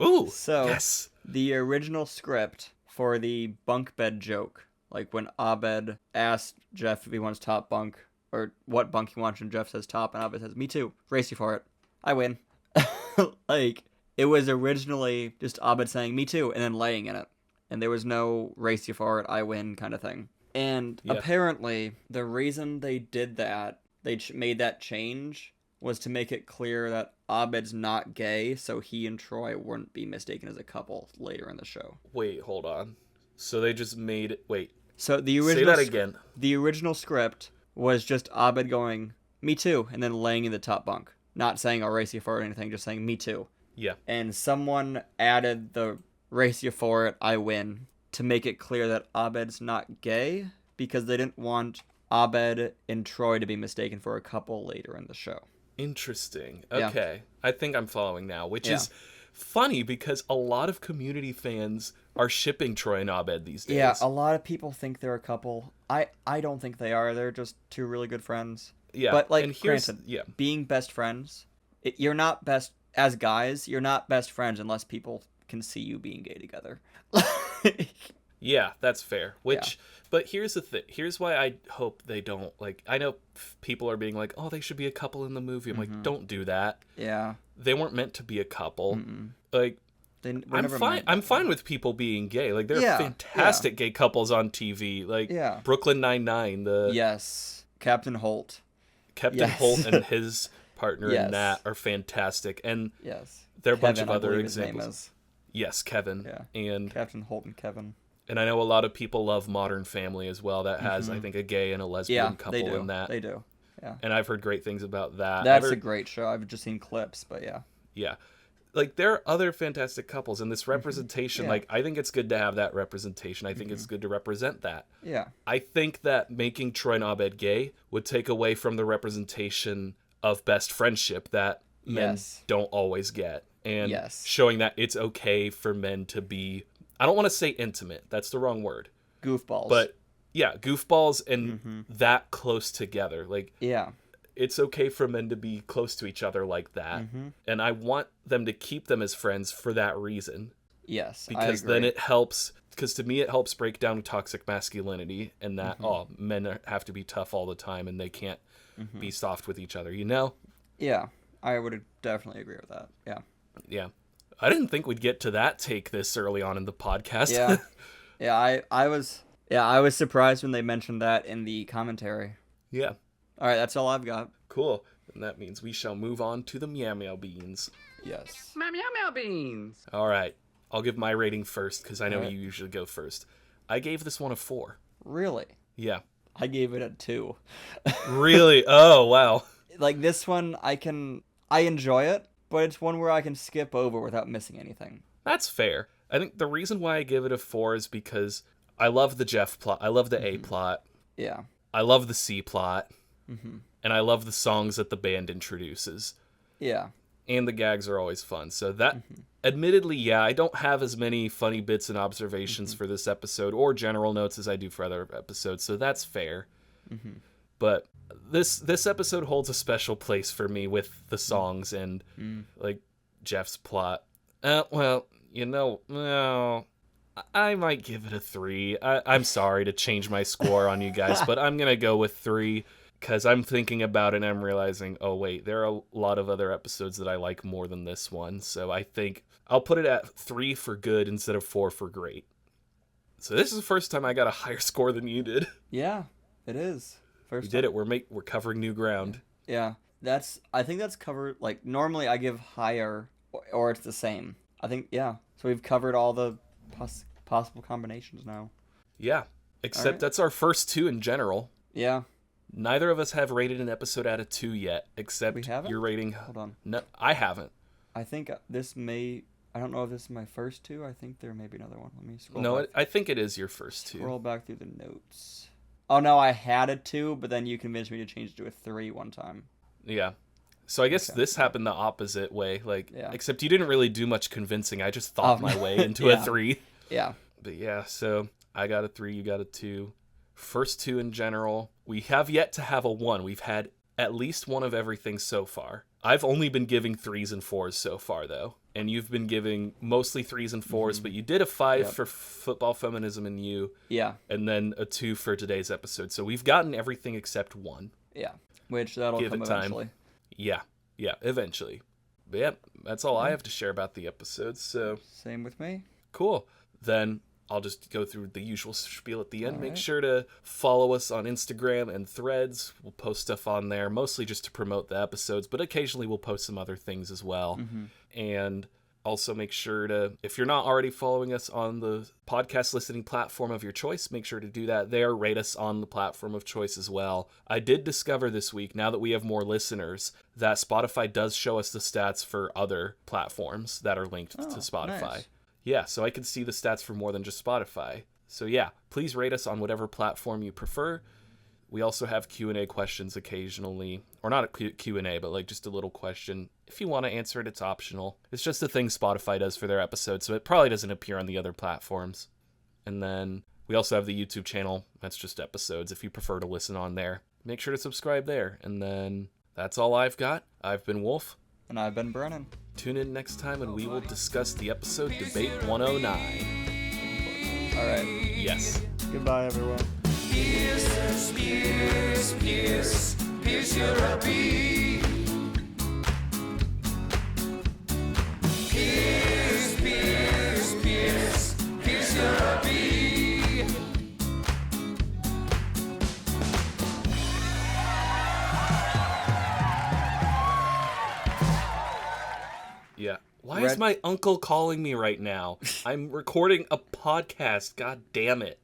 Speaker 1: Ooh,
Speaker 3: So,
Speaker 1: yes.
Speaker 3: the original script for the bunk bed joke, like when Abed asked Jeff if he wants top bunk, or what bunk he wants, and Jeff says top, and Abed says, me too, race you for it. I win. Like, it was originally just Abed saying, me too, and then laying in it. And there was no race you for it, I win kind of thing. And
Speaker 1: Yeah.
Speaker 3: apparently, the reason they did that, made that change, was to make it clear that Abed's not gay, so he and Troy wouldn't be mistaken as a couple later in the show.
Speaker 1: Wait, hold on. So they just made it. Wait,
Speaker 3: So the
Speaker 1: say
Speaker 3: original
Speaker 1: that again.
Speaker 3: The original script was just Abed going, me too, and then laying in the top bunk. Not saying I'll race you for it or anything, just saying me too.
Speaker 1: Yeah.
Speaker 3: And someone added the race you for it, I win, to make it clear that Abed's not gay, because they didn't want Abed and Troy to be mistaken for a couple later in the show.
Speaker 1: Interesting.
Speaker 3: Yeah.
Speaker 1: Okay. I think I'm following now, which
Speaker 3: Yeah.
Speaker 1: is funny because a lot of Community fans are shipping Troy and Abed these days.
Speaker 3: Yeah, a lot of people think they're a couple. I don't think they are. They're just two really good friends.
Speaker 1: Yeah,
Speaker 3: But, like,
Speaker 1: and here's
Speaker 3: granted,
Speaker 1: yeah.
Speaker 3: being best friends, you're not best, as guys, you're not best friends unless people can see you being gay together.
Speaker 1: Yeah, that's fair. But here's the thing. Here's why I hope they don't, like, I know people are being like, oh, they should be a couple in the movie. I'm like, don't do that.
Speaker 3: Yeah.
Speaker 1: They weren't meant to be a couple. Like, I'm fine. I'm fine with people being gay. Like, there are fantastic gay couples on TV. Like,
Speaker 3: Yeah.
Speaker 1: Brooklyn Nine-Nine,
Speaker 3: Yes. Captain Holt.
Speaker 1: Captain
Speaker 3: Yes.
Speaker 1: Holt and his partner
Speaker 3: Yes.
Speaker 1: in that are fantastic. And
Speaker 3: Yes.
Speaker 1: there are a bunch
Speaker 3: Kevin,
Speaker 1: of
Speaker 3: I
Speaker 1: other
Speaker 3: believe his name
Speaker 1: examples.
Speaker 3: is.
Speaker 1: Yes, Kevin.
Speaker 3: Yeah.
Speaker 1: And
Speaker 3: Captain Holt and Kevin.
Speaker 1: I know a lot of people love Modern Family as well. That has, I think, a gay and a lesbian
Speaker 3: Yeah,
Speaker 1: couple
Speaker 3: they do.
Speaker 1: in that.
Speaker 3: They do. Yeah.
Speaker 1: And I've heard great things about that.
Speaker 3: That's
Speaker 1: I've
Speaker 3: a
Speaker 1: heard-
Speaker 3: great show. I've just seen clips, but yeah.
Speaker 1: Yeah. Like, there are other fantastic couples, and this representation,
Speaker 3: Yeah.
Speaker 1: like, I think it's good to have that representation. I think it's good to represent that.
Speaker 3: Yeah.
Speaker 1: I think that making Troy and Abed gay would take away from the representation of best friendship that men
Speaker 3: Yes.
Speaker 1: don't always get. And
Speaker 3: Yes.
Speaker 1: showing that it's okay for men to be, I don't want to say intimate, that's the wrong word.
Speaker 3: Goofballs.
Speaker 1: But yeah, goofballs and that close together. Like,
Speaker 3: yeah.
Speaker 1: it's okay for men to be close to each other like that. And I want them to keep them as friends for that reason.
Speaker 3: Yes.
Speaker 1: Because then it helps, because to me it helps break down toxic masculinity and that, men have to be tough all the time and they can't be soft with each other, you know?
Speaker 3: Yeah. I would definitely agree with that. Yeah.
Speaker 1: Yeah. I didn't think we'd get to that take this early on in the podcast.
Speaker 3: Yeah. Yeah, I was surprised when they mentioned that in the commentary.
Speaker 1: Yeah.
Speaker 3: All right, that's all I've got.
Speaker 1: Cool. And that means we shall move on to the Meow Meow Beans.
Speaker 3: Yes.
Speaker 2: Meow meow meow beans.
Speaker 1: All right. I'll give my rating first because I know
Speaker 3: Alright.
Speaker 1: you usually go first. I gave this one a 4.
Speaker 3: Really?
Speaker 1: Yeah.
Speaker 3: I gave it a 2.
Speaker 1: Really? Oh, wow.
Speaker 3: Like, this one, I enjoy it, but it's one where I can skip over without missing anything.
Speaker 1: That's fair. I think the reason why I give it a 4 is because I love the Jeff plot. I love the A plot.
Speaker 3: Yeah.
Speaker 1: I love the C plot. And I love the songs that the band introduces.
Speaker 3: Yeah.
Speaker 1: And the gags are always fun. So that, admittedly, yeah, I don't have as many funny bits and observations for this episode or general notes as I do for other episodes. So that's fair. But this episode holds a special place for me with the songs and like Jeff's plot. Well, you know, well, I might give it a 3. I'm sorry to change my score on you guys, but I'm gonna go with 3 because I'm thinking about it and I'm realizing, oh wait, there are a lot of other episodes that I like more than this one. So I think I'll put it at 3 for good instead of 4 for great. So this is the first time I got a higher score than you did.
Speaker 3: Yeah, it is.
Speaker 1: We did it. We're covering new ground.
Speaker 3: Yeah, I think that's covered. Like normally I give higher or it's the same. I think yeah. So we've covered all the possible combinations now.
Speaker 1: Yeah, except
Speaker 3: right.
Speaker 1: that's our first 2 in general.
Speaker 3: Yeah.
Speaker 1: Neither of us have rated an episode out of 2 yet, except
Speaker 3: We haven't?
Speaker 1: your rating.
Speaker 3: Hold on.
Speaker 1: No, I haven't.
Speaker 3: I think this may. I don't know if this is my first 2. I think there may be another one. Let me scroll.
Speaker 1: No,
Speaker 3: back.
Speaker 1: I think it is your first 2.
Speaker 3: Scroll back through the notes. Oh no, I had a 2, but then you convinced me to change it to a 3 one time.
Speaker 1: Yeah. So I guess this happened the opposite way, except you didn't really do much convincing. I just thought my way into a 3.
Speaker 3: Yeah.
Speaker 1: But yeah, so I got a 3, you got a 2. First 2 in general. We have yet to have a 1. We've had at least one of everything so far. I've only been giving 3s and 4s so far, though. And you've been giving mostly 3s and 4s, but you did a 5 for football, feminism, and you.
Speaker 3: Yeah.
Speaker 1: And then a 2 for today's episode. So we've gotten everything except 1.
Speaker 3: Yeah. Which that'll
Speaker 1: Give
Speaker 3: come
Speaker 1: it time.
Speaker 3: eventually.
Speaker 1: Yeah, eventually. But yeah, that's all I have to share about the episodes. So
Speaker 3: Same with me.
Speaker 1: cool. Then I'll just go through the usual spiel at the end.
Speaker 3: All
Speaker 1: Make
Speaker 3: right.
Speaker 1: sure to follow us on Instagram and Threads. We'll post stuff on there, mostly just to promote the episodes, but occasionally we'll post some other things as well. And also make sure to, if you're not already following us on the podcast listening platform of your choice, make sure to do that there. Rate us on the platform of choice as well. I did discover this week, now that we have more listeners, that Spotify does show us the stats for other platforms that are linked to Spotify.
Speaker 3: Nice.
Speaker 1: Yeah, so I can see the stats for more than just Spotify. So yeah, please rate us on whatever platform you prefer. We also have Q&A questions occasionally. Or not a Q&A, but like just a little question. If you want to answer it, it's optional. It's just a thing Spotify does for their episodes, so it probably doesn't appear on the other platforms. And then we also have the YouTube channel. That's just episodes if you prefer to listen on there. Make sure to subscribe there. And then that's all I've got. I've been Wolf.
Speaker 3: And I've been Brennan.
Speaker 1: Tune in next time and we will discuss the episode Debate 109.
Speaker 3: All right.
Speaker 1: Yes.
Speaker 3: Goodbye, everyone.
Speaker 2: Pierce, pierce, pierce, pierce your uppy. Pierce, pierce, pierce, pierce your uppy.
Speaker 1: Yeah. Why is my uncle calling me right now? I'm recording a podcast. God damn it.